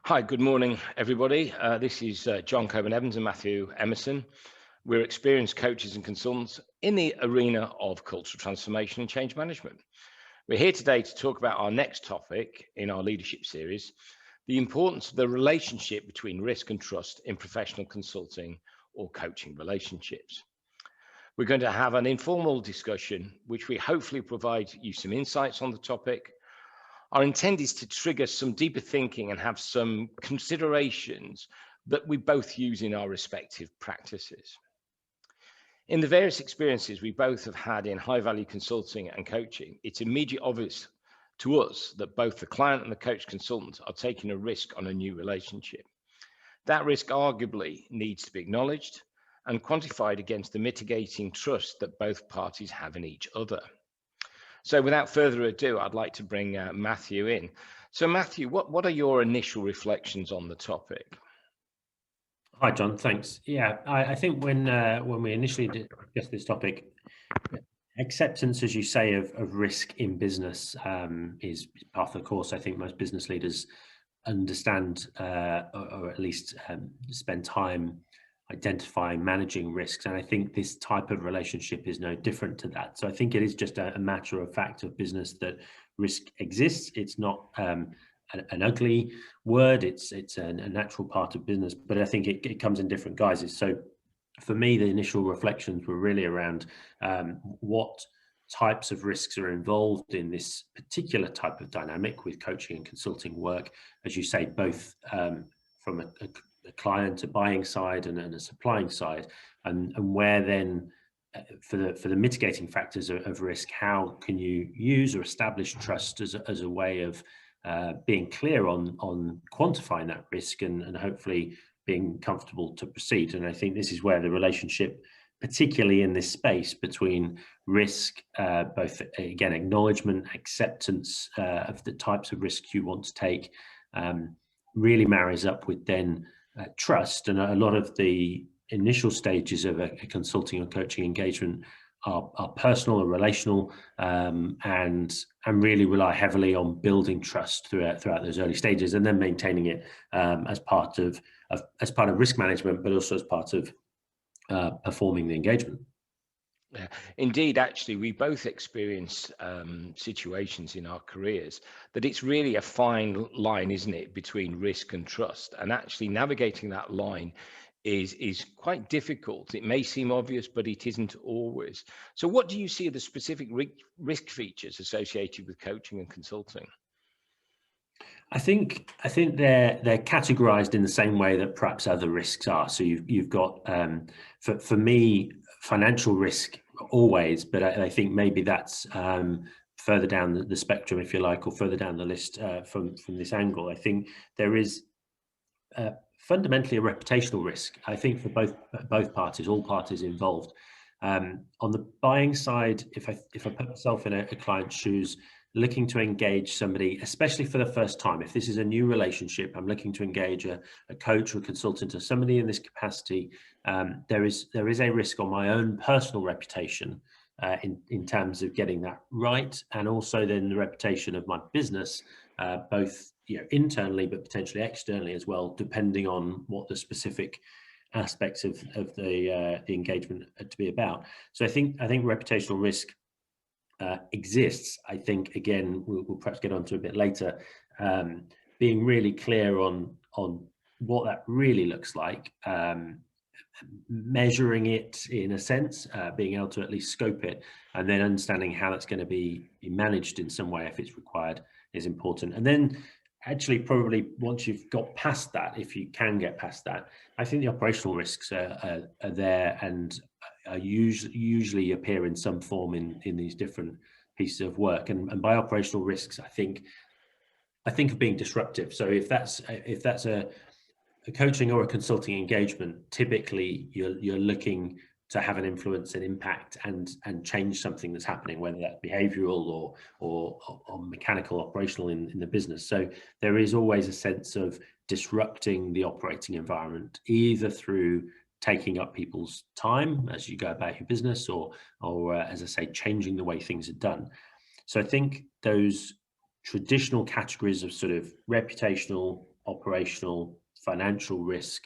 Hi, good morning, everybody. This is John Cockburn-Evans and Matthew Emerson. We're experienced coaches and consultants in the arena of cultural transformation and change management. We're here today to talk about our next topic in our leadership series, the importance of the relationship between risk and trust in professional consulting or coaching relationships. We're going to have an informal discussion, which we hopefully provide you some insights on the topic. Our intent is to trigger some deeper thinking and have some considerations that we both use in our respective practices. In the various experiences we both have had in high-value consulting and coaching, it's immediately obvious to us that both the client and the coach consultant are taking a risk on a new relationship. That risk arguably needs to be acknowledged and quantified against the mitigating trust that both parties have in each other. So without further ado, I'd like to bring Matthew in. So Matthew, what are your initial reflections on the topic? Hi, John. Thanks. Yeah, I think when we initially discussed this topic, acceptance, as you say, of risk in business is part of the course. I think most business leaders understand or at least spend time identifying, managing risks. And I think this type of relationship is no different to that. So I think it is just a matter of fact of business that risk exists. It's not an ugly word. It's a natural part of business, but I think it comes in different guises. So for me, the initial reflections were really around what types of risks are involved in this particular type of dynamic with coaching and consulting work, as you say, both from a client, a buying side and a supplying side, and where then for the mitigating factors of risk, how can you use or establish trust as a way of being clear on quantifying that risk and hopefully being comfortable to proceed. And I think this is where the relationship, particularly in this space between risk, both again, acknowledgement, acceptance of the types of risks you want to take, really marries up with then trust. And a lot of the initial stages of a consulting or coaching engagement are personal or relational, and really rely heavily on building trust throughout those early stages, and then maintaining it as part of risk management, but also as part of performing the engagement. Yeah, indeed, actually, we both experienced situations in our careers that it's really a fine line, isn't it, between risk and trust, and actually navigating that line is quite difficult. It may seem obvious, but it isn't always. So what do you see are the specific risk features associated with coaching and consulting? I think they're categorized in the same way that perhaps other risks are. So you've got for me, financial risk always, but I think maybe that's further down the spectrum, if you like, or further down the list from this angle. I think there is fundamentally a reputational risk, I think, for both parties, all parties involved. On the buying side, if I put myself in a client's shoes, looking to engage somebody, especially for the first time, if this is a new relationship, I'm looking to engage a coach or a consultant or somebody in this capacity, there is a risk on my own personal reputation in terms of getting that right, and also then the reputation of my business, both internally but potentially externally as well, depending on what the specific aspects of the engagement are to be about. So I think reputational risk exists. I think, again, we'll perhaps get onto a bit later, being really clear on what that really looks like, measuring it in a sense, being able to at least scope it, and then understanding how that's going to be managed in some way if it's required is important. And then actually, probably once you've got past that, if you can get past that, I think the operational risks are there and usually appear in some form in these different pieces of work. And by operational risks, I think of being disruptive. So if that's a coaching or a consulting engagement, typically you're looking to have an influence and impact and change something that's happening, whether that's behavioral or mechanical, operational in the business. So there is always a sense of disrupting the operating environment, either through taking up people's time as you go about your business, or as I say, changing the way things are done. So I think those traditional categories of sort of reputational, operational, financial risk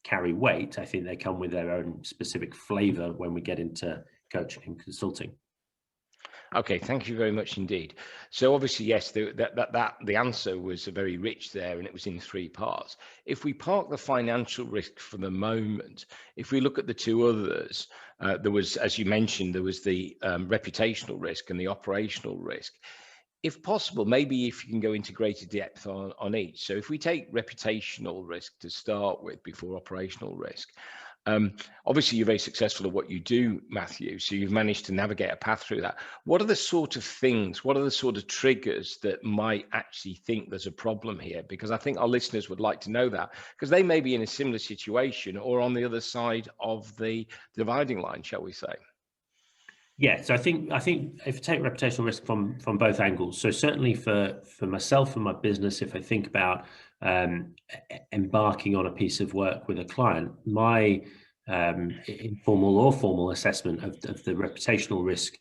carry weight, I think they come with their own specific flavor when we get into coaching and consulting. Okay, thank you very much indeed. So obviously, yes, the answer was very rich there, and it was in 3 parts. If we park the financial risk for the moment, if we look at the 2 others, there was, as you mentioned, there was the reputational risk and the operational risk. If possible, maybe if you can go into greater depth on each. So if we take reputational risk to start with before operational risk, obviously you're very successful at what you do, Matthew, so you've managed to navigate a path through that. What are the sort of things, what are the sort of triggers that might actually think there's a problem here? Because I think our listeners would like to know that, because they may be in a similar situation or on the other side of the dividing line, shall we say. Yeah, so I think if you take reputational risk from both angles, so certainly for myself and my business, if I think about embarking on a piece of work with a client, my informal or formal assessment of the reputational risk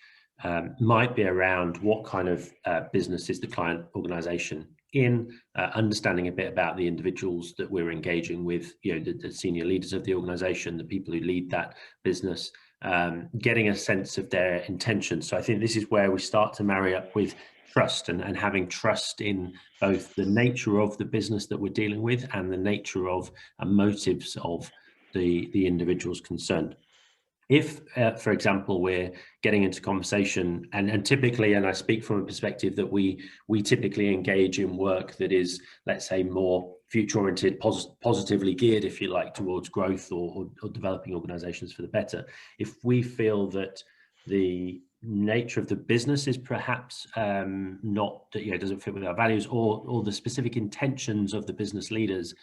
might be around what kind of business is the client organization in, understanding a bit about the individuals that we're engaging with, the senior leaders of the organization, the people who lead that business, getting a sense of their intentions. So I think this is where we start to marry up with trust and having trust in both the nature of the business that we're dealing with and the nature of and motives of the individuals concerned. If, for example, we're getting into conversation and typically, and I speak from a perspective that we typically engage in work that is, let's say, more future-oriented, positively geared, if you like, towards growth or developing organizations for the better. If we feel that the nature of the business is perhaps not, doesn't fit with our values, or the specific intentions of the business leaders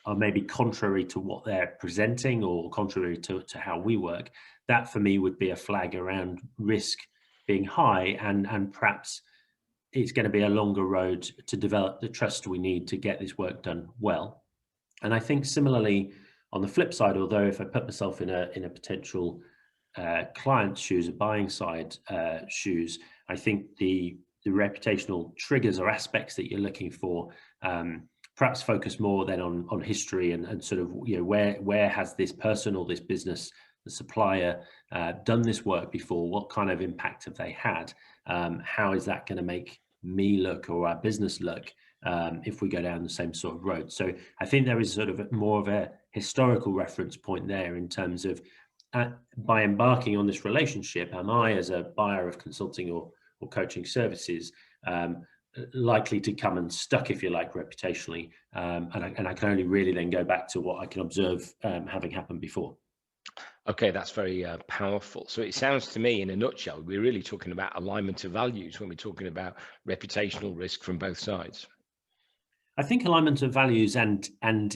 are maybe contrary to what they're presenting or contrary to how we work, that for me would be a flag around risk being high, and perhaps it's going to be a longer road to develop the trust we need to get this work done well. And I think similarly on the flip side, although if I put myself in a potential client's shoes, a buying side shoes, I think the reputational triggers or aspects that you're looking for perhaps focus more then on history and sort of, where has this person or this business, the supplier, done this work before? What kind of impact have they had? How is that going to make me look or our business look if we go down the same sort of road? So I think there is sort of more of a historical reference point there in terms of by embarking on this relationship, am I, as a buyer of consulting or coaching services, likely to come unstuck, if you like, reputationally, and I can only really then go back to what I can observe having happened before. Okay, that's very powerful. So it sounds to me, in a nutshell, we're really talking about alignment of values when we're talking about reputational risk from both sides. I think alignment of values and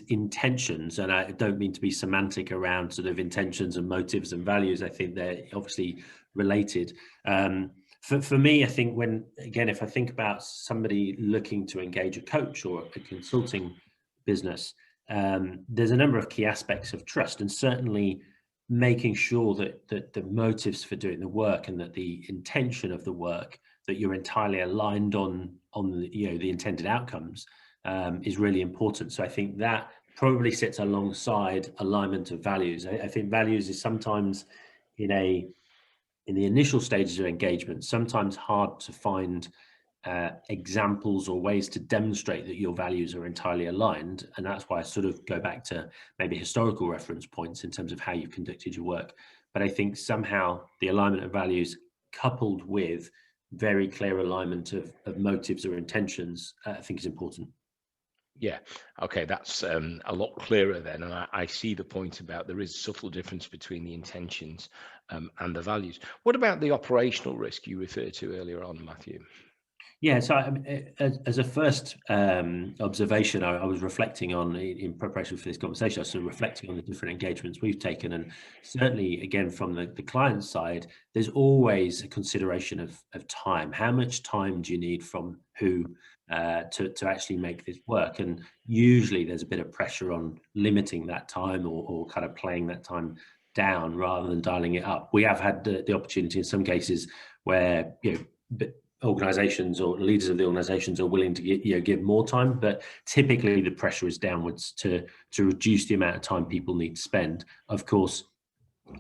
intentions, and I don't mean to be semantic around sort of intentions and motives and values. I think they're obviously related. For me, I think if I think about somebody looking to engage a coach or a consulting business, there's a number of key aspects of trust, and certainly making sure that the motives for doing the work and that the intention of the work, that you're entirely aligned on the intended outcomes, is really important. So I think that probably sits alongside alignment of values. I think values is sometimes in the initial stages of engagement, sometimes hard to find examples or ways to demonstrate that your values are entirely aligned. And that's why I sort of go back to maybe historical reference points in terms of how you've conducted your work. But I think somehow the alignment of values coupled with very clear alignment of motives or intentions, I think is important. Yeah, okay, that's a lot clearer then. And I see the point about there is subtle difference between the intentions and the values. What about the operational risk you referred to earlier on, Matthew? Yeah, so as a first observation, I was reflecting on, in preparation for this conversation, I was sort of reflecting on the different engagements we've taken. And certainly, again, from the client side, there's always a consideration of time. How much time do you need from who to actually make this work? And usually there's a bit of pressure on limiting that time or kind of playing that time down rather than dialing it up. We have had the opportunity in some cases where, organizations or leaders of the organizations are willing to give more time, but typically the pressure is downwards to reduce the amount of time people need to spend. Of course,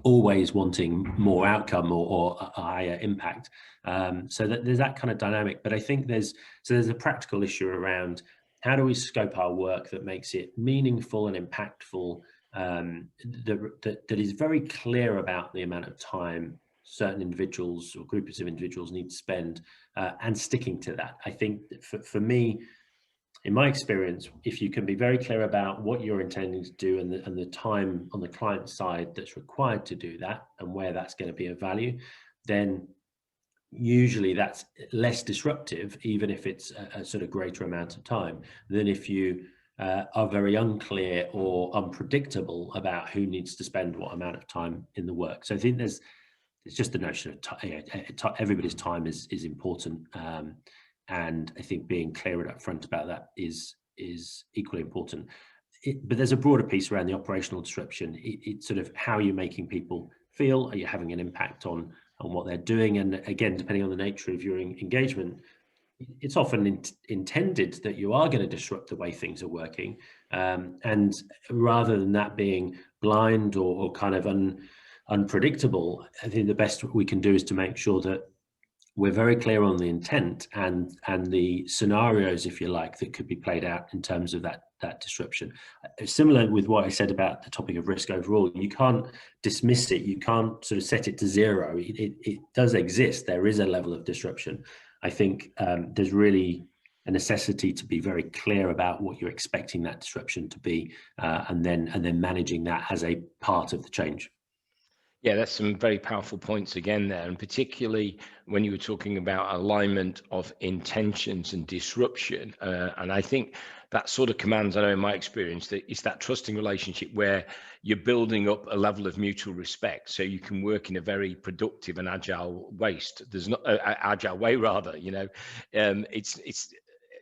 always wanting more outcome or a higher impact. So that there's that kind of dynamic. But I think there's a practical issue around how do we scope our work that makes it meaningful and impactful, that is very clear about the amount of time certain individuals or groups of individuals need to spend, and sticking to that. I think for me, in my experience, if you can be very clear about what you're intending to do and the time on the client side that's required to do that and where that's going to be of value, then usually that's less disruptive, even if it's a sort of greater amount of time, than if you are very unclear or unpredictable about who needs to spend what amount of time in the work. So I think it's just the notion of everybody's time is important. And I think being clear and upfront about that is equally important. But there's a broader piece around the operational disruption. It's sort of how you're making people feel. Are you having an impact on what they're doing? And again, depending on the nature of your engagement, it's often intended that you are going to disrupt the way things are working. And rather than that being blind or kind of unpredictable, I think the best we can do is to make sure that we're very clear on the intent and the scenarios, if you like, that could be played out in terms of that disruption. Similar with what I said about the topic of risk overall, you can't dismiss it. You can't sort of set it to zero. It does exist. There is a level of disruption. I think there's really a necessity to be very clear about what you're expecting that disruption to be, and then managing that as a part of the change. Yeah, that's some very powerful points again there, and particularly when you were talking about alignment of intentions and disruption. And I think that sort of commands, I know in my experience, that it's that trusting relationship where you're building up a level of mutual respect, so you can work in a very productive and agile agile way rather. It's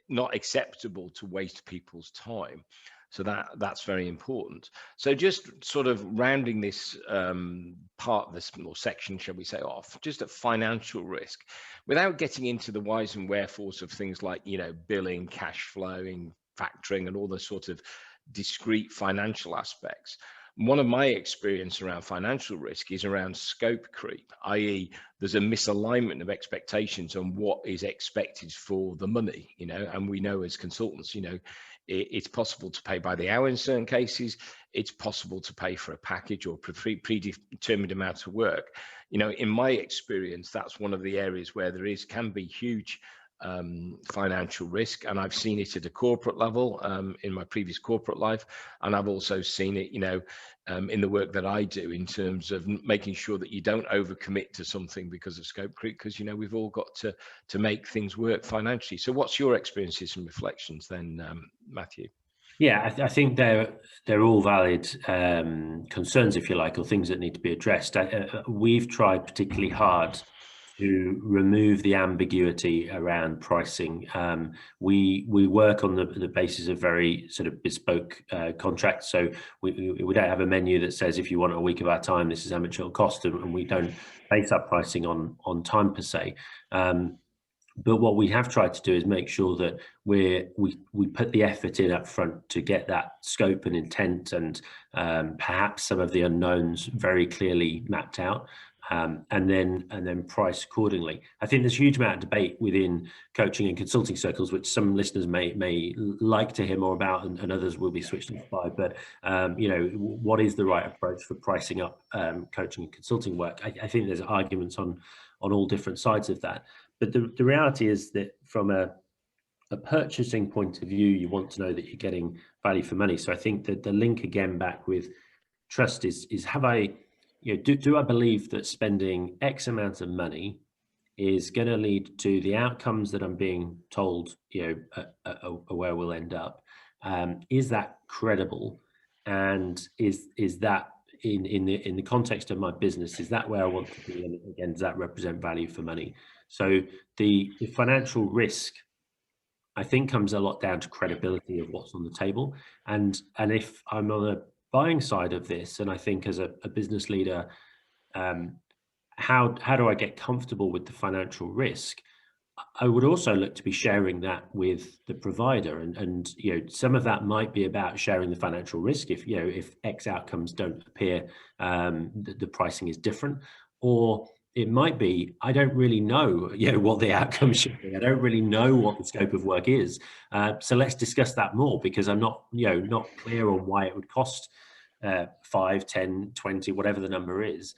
not acceptable to waste people's time. So that's very important. So just sort of rounding this part of this little section, shall we say, off, just at financial risk, without getting into the whys and wherefores of things like, billing, cash flowing, factoring, and all the sort of discrete financial aspects. One of my experience around financial risk is around scope creep, i.e. there's a misalignment of expectations on what is expected for the money, and we know as consultants, it's possible to pay by the hour in certain cases. It's possible to pay for a package or predetermined amount of work. In my experience, that's one of the areas where there can be huge financial risk, and I've seen it at a corporate level in my previous corporate life, and I've also seen it in the work that I do in terms of making sure that you don't overcommit to something because of scope creep, because we've all got to make things work financially. So what's your experiences and reflections then, Matthew? Yeah, I think they're all valid concerns, if you like, or things that need to be addressed. We've tried particularly hard to remove the ambiguity around pricing. We work on the basis of very sort of bespoke contracts. So we don't have a menu that says, if you want a week of our time, this is how much it'll cost, and we don't base our pricing on time per se. But what we have tried to do is make sure that we put the effort in up front to get that scope and intent and perhaps some of the unknowns very clearly mapped out. And then price accordingly. I think there's a huge amount of debate within coaching and consulting circles, which some listeners may like to hear more about, and others will be switched off by. But what is the right approach for pricing up coaching and consulting work? I think there's arguments on all different sides of that. But the reality is that from a purchasing point of view, you want to know that you're getting value for money. So I think that the link again back with trust is have I. Do I believe that spending X amount of money is going to lead to the outcomes that I'm being told, where we'll end up? Is that credible? And is that in the context of my business? Is that where I want to be? And again, does that represent value for money? So the financial risk, I think, comes a lot down to credibility of what's on the table. And if I'm on a buying side of this, and I think as a business leader, how do I get comfortable with the financial risk? I would also look to be sharing that with the provider, and some of that might be about sharing the financial risk. If X outcomes don't appear, the pricing is different, or it might be, I don't really know what the outcome should be. I don't really know what the scope of work is, so let's discuss that more, because I'm not clear on why it would cost 5, 10, 20, whatever the number is,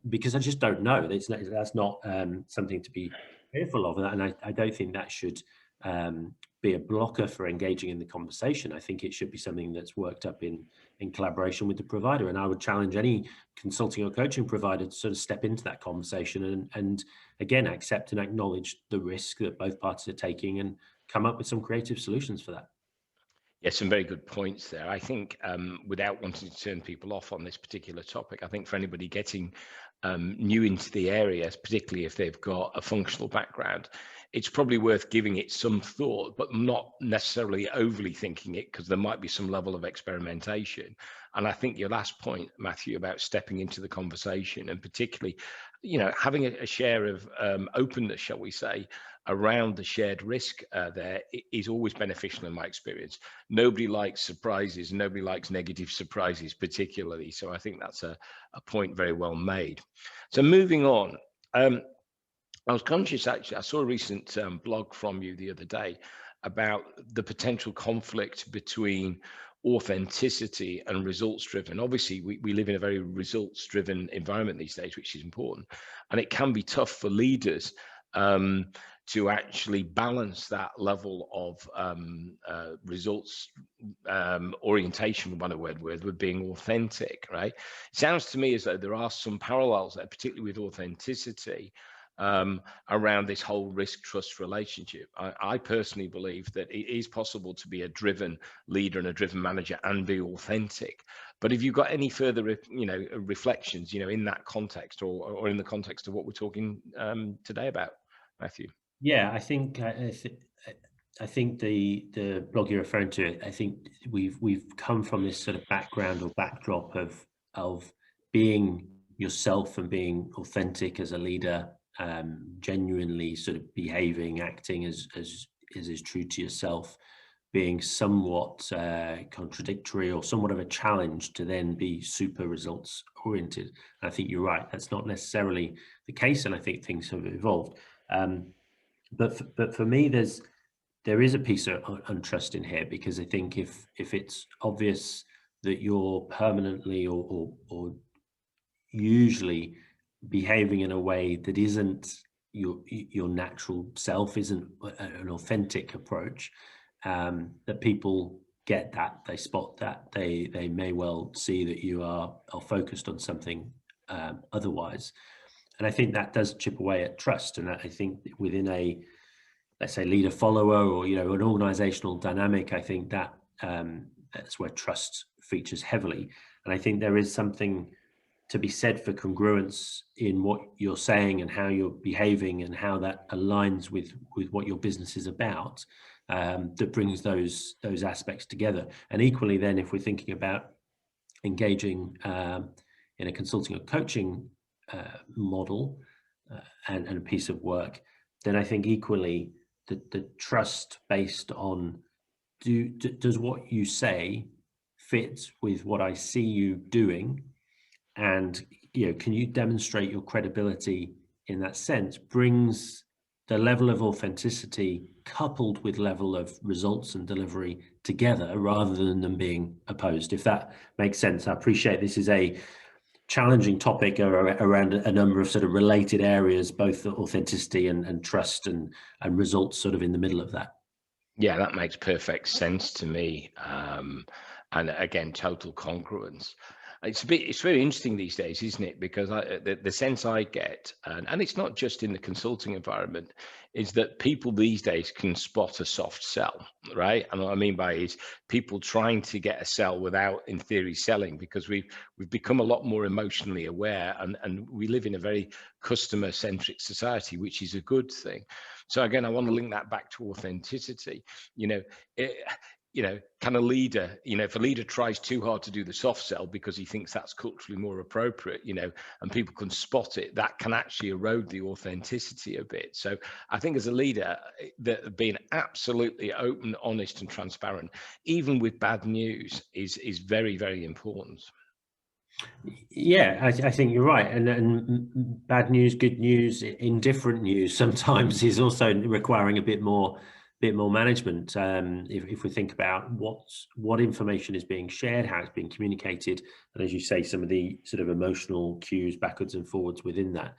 because I just don't know. That's not something to be fearful of, and I don't think that should be a blocker for engaging in the conversation. I think it should be something that's worked up in collaboration with the provider, and I would challenge any consulting or coaching provider to sort of step into that conversation and again accept and acknowledge the risk that both parties are taking and come up with some creative solutions for that. Yeah, some very good points there. I think without wanting to turn people off on this particular topic, I think for anybody getting new into the area, particularly if they've got a functional background, it's probably worth giving it some thought, but not necessarily overly thinking it, because there might be some level of experimentation. And I think your last point, Matthew, about stepping into the conversation, and particularly, having a share of openness, shall we say, around the shared risk there is always beneficial in my experience. Nobody likes surprises, nobody likes negative surprises particularly. So I think that's a point very well made. So moving on, I was conscious, actually, I saw a recent blog from you the other day about the potential conflict between authenticity and results driven. Obviously, we live in a very results driven environment these days, which is important. And it can be tough for leaders to actually balance that level of results orientation, one word with being authentic, right? It sounds to me as though there are some parallels there, particularly with authenticity, around this whole risk-trust relationship. I personally believe that it is possible to be a driven leader and a driven manager and be authentic. But if you've got any further, reflections, in that context, or in the context of what we're talking today about, Matthew? Yeah, I think the blog you're referring to, I think we've come from this sort of background or backdrop of being yourself and being authentic as a leader, genuinely sort of behaving, acting as is true to yourself, being somewhat contradictory or somewhat of a challenge to then be super results oriented. And I think you're right, that's not necessarily the case, and I think things have evolved. But for me, there is a piece of untrust in here, because I think if it's obvious that you're permanently or usually behaving in a way that isn't your natural self, isn't an authentic approach, that people get that, they spot that, they may well see that you are focused on something otherwise. And I think that does chip away at trust. And I think within a, let's say, leader follower, or an organizational dynamic, I think that that's where trust features heavily. And I think there is something to be said for congruence in what you're saying and how you're behaving, and how that aligns with what your business is about, that brings those aspects together. And equally then, if we're thinking about engaging in a consulting or coaching model and a piece of work, then I think equally the trust based on does what you say fit with what I see you doing, and can you demonstrate your credibility in that sense, brings the level of authenticity coupled with level of results and delivery together, rather than them being opposed, if that makes sense. I appreciate this is a challenging topic around a number of sort of related areas, both authenticity and trust and results sort of in the middle of that. Yeah, that makes perfect sense to me. And again, total congruence. It's very interesting these days, isn't it? Because the sense I get, and it's not just in the consulting environment, is that people these days can spot a soft sell, right? And what I mean by is people trying to get a sell without, in theory, selling, because we've become a lot more emotionally aware, and we live in a very customer-centric society, which is a good thing. So again, I want to link that back to authenticity. can a leader, if a leader tries too hard to do the soft sell because he thinks that's culturally more appropriate, and people can spot it, that can actually erode the authenticity a bit. So I think as a leader, that being absolutely open, honest and transparent, even with bad news, is very, very important. Yeah, I think you're right. And bad news, good news, indifferent news sometimes is also requiring a bit more management. If we think about what information is being shared, how it's being communicated, and as you say, some of the sort of emotional cues backwards and forwards within that.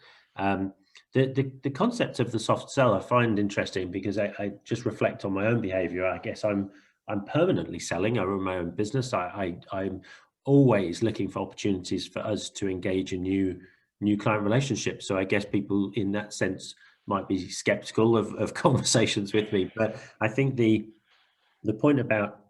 The concept of the soft sell I find interesting because I just reflect on my own behavior. I guess I'm permanently selling. I run my own business. I'm always looking for opportunities for us to engage in new client relationships. So I guess people in that sense might be skeptical of conversations with me. But I think the point about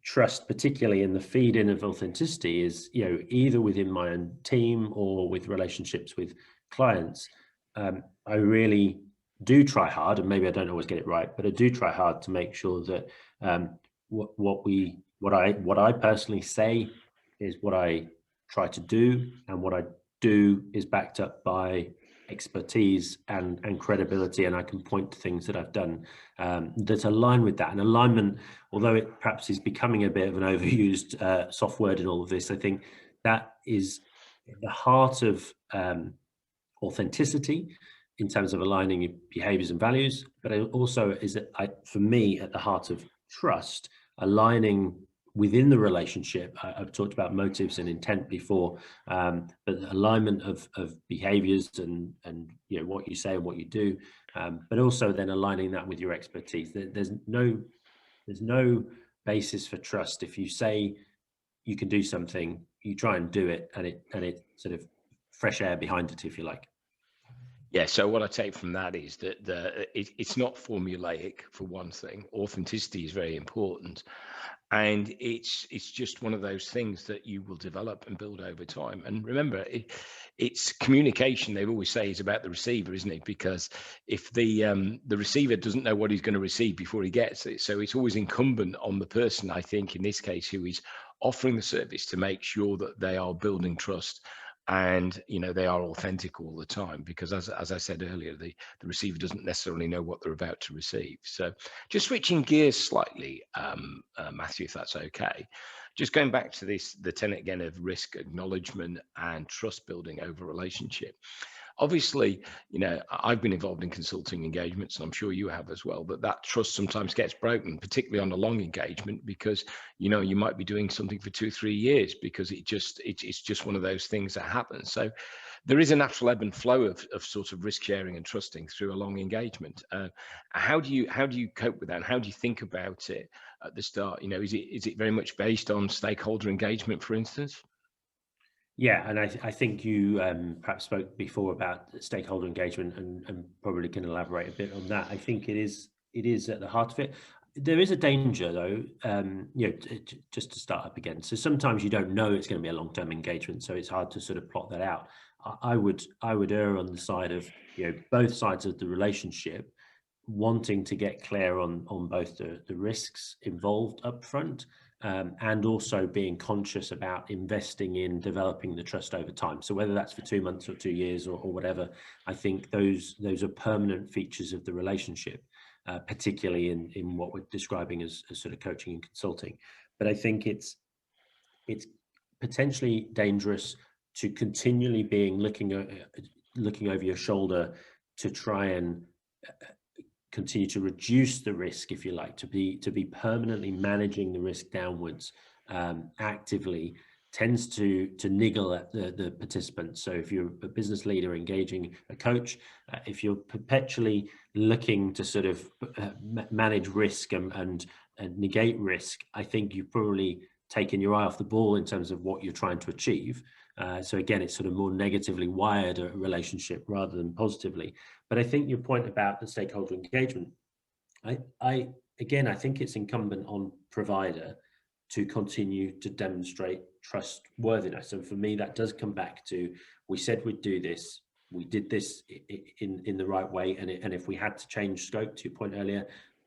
trust, particularly in the feed in of authenticity, is either within my own team or with relationships with clients. I really do try hard, and maybe I don't always get it right, but I do try hard to make sure that what I personally say is what I try to do, and what I do is backed up by expertise and credibility, and I can point to things that I've done that align with that. And alignment, although it perhaps is becoming a bit of an overused soft word in all of this, I think that is the heart of authenticity in terms of aligning your behaviors and values, but it also is, for me, at the heart of trust, aligning within the relationship. I've talked about motives and intent before, but alignment of behaviors and what you say and what you do, but also then aligning that with your expertise. There's no basis for trust if you say you can do something, you try and do it, and it sort of fresh air behind it, if you like. Yeah, so what I take from that is that it's not formulaic, for one thing. Authenticity is very important. And it's just one of those things that you will develop and build over time. And remember, it's communication. They always say is about the receiver, isn't it? Because if the receiver doesn't know what he's going to receive before he gets it, so it's always incumbent on the person, I think, in this case, who is offering the service, to make sure that they are building trust and they are authentic all the time, because as I said earlier, the receiver doesn't necessarily know what they're about to receive. So just switching gears slightly, Matthew, if that's okay, just going back to the tenet again of risk acknowledgement and trust building over relationship. Obviously, I've been involved in consulting engagements, and I'm sure you have as well, but that trust sometimes gets broken, particularly on a long engagement, because, you might be doing something for 2-3 years, because it's just one of those things that happens. So there is a natural ebb and flow of sort of risk sharing and trusting through a long engagement. How do you cope with that? And how do you think about it at the start? Is it very much based on stakeholder engagement, for instance? Yeah, and I think you perhaps spoke before about stakeholder engagement, and probably can elaborate a bit on that. I think it is at the heart of it. There is a danger, though, just to start up again. So sometimes you don't know it's going to be a long-term engagement, so it's hard to sort of plot that out. I would err on the side of both sides of the relationship wanting to get clear on both the risks involved up front, and also being conscious about investing in developing the trust over time. So whether that's for 2 months or 2 years or whatever, I think those are permanent features of the relationship, particularly in what we're describing as sort of coaching and consulting. But I think it's potentially dangerous to continually being looking over your shoulder to try and continue to reduce the risk, if you like, to be permanently managing the risk downwards actively, tends to niggle at the participants. So if you're a business leader engaging a coach, if you're perpetually looking to sort of manage risk and negate risk, I think you've probably taken your eye off the ball in terms of what you're trying to achieve. So again, it's sort of more negatively wired a relationship rather than positively. But I think your point about the stakeholder engagement, I think it's incumbent on provider to continue to demonstrate trustworthiness. And for me, that does come back to, we said we'd do this, we did this in the right way. And if we had to change scope, to your point earlier,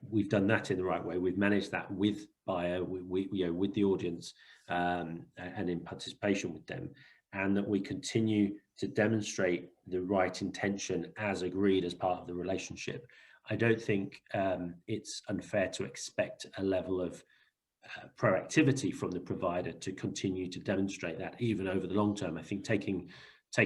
we've done that in the right way. We've managed that with buyer, with the audience, and in participation with them, and that we continue to demonstrate the right intention as agreed as part of the relationship. I don't think it's unfair to expect a level of proactivity from the provider to continue to demonstrate that even over the long term. I think taking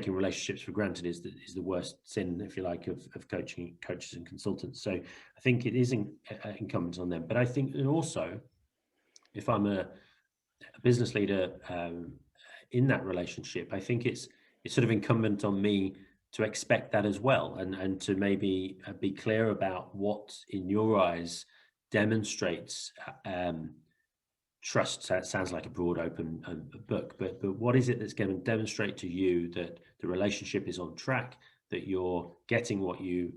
relationships for granted is the worst sin, if you like, of coaches and consultants. So I think it is incumbent on them. But I think that also, if I'm a business leader in that relationship, I think it's sort of incumbent on me to expect that as well, and to maybe be clear about what, in your eyes, demonstrates trust. That sounds like a broad open book, but what is it that's going to demonstrate to you that the relationship is on track, that you're getting what you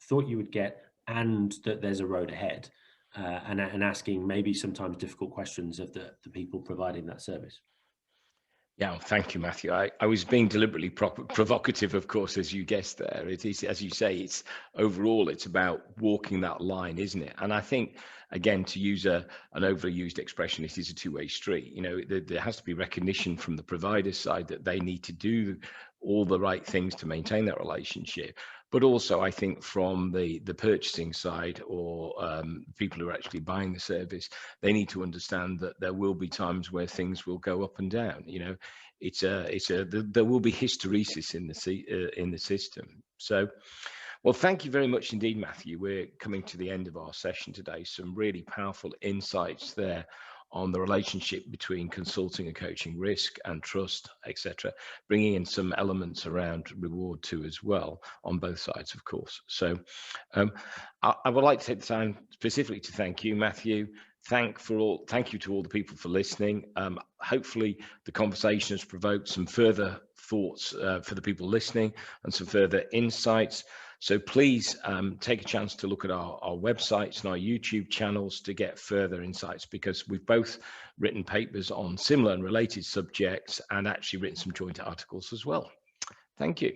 thought you would get, and that there's a road ahead, and asking maybe sometimes difficult questions of the people providing that service? Yeah, thank you, Matthew. I was being deliberately provocative, of course, as you guessed there. It is, as you say, it's overall, it's about walking that line, isn't it? And I think, again, to use an overused expression, it is a two-way street. You know, there has to be recognition from the provider side that they need to do all the right things to maintain that relationship. But also, I think from the purchasing side, or people who are actually buying the service, they need to understand that there will be times where things will go up and down. You know, there will be hysteresis in the system. So, well, thank you very much indeed, Matthew. We're coming to the end of our session today. Some really powerful insights there on the relationship between consulting and coaching, risk and trust, etc., bringing in some elements around reward too as well, on both sides, of course. So I would like to take the time specifically to thank you, Matthew. Thank you to all the people for listening. Hopefully the conversation has provoked some further thoughts for the people listening, and some further insights. So please take a chance to look at our websites and our YouTube channels to get further insights, because we've both written papers on similar and related subjects, and actually written some joint articles as well. Thank you.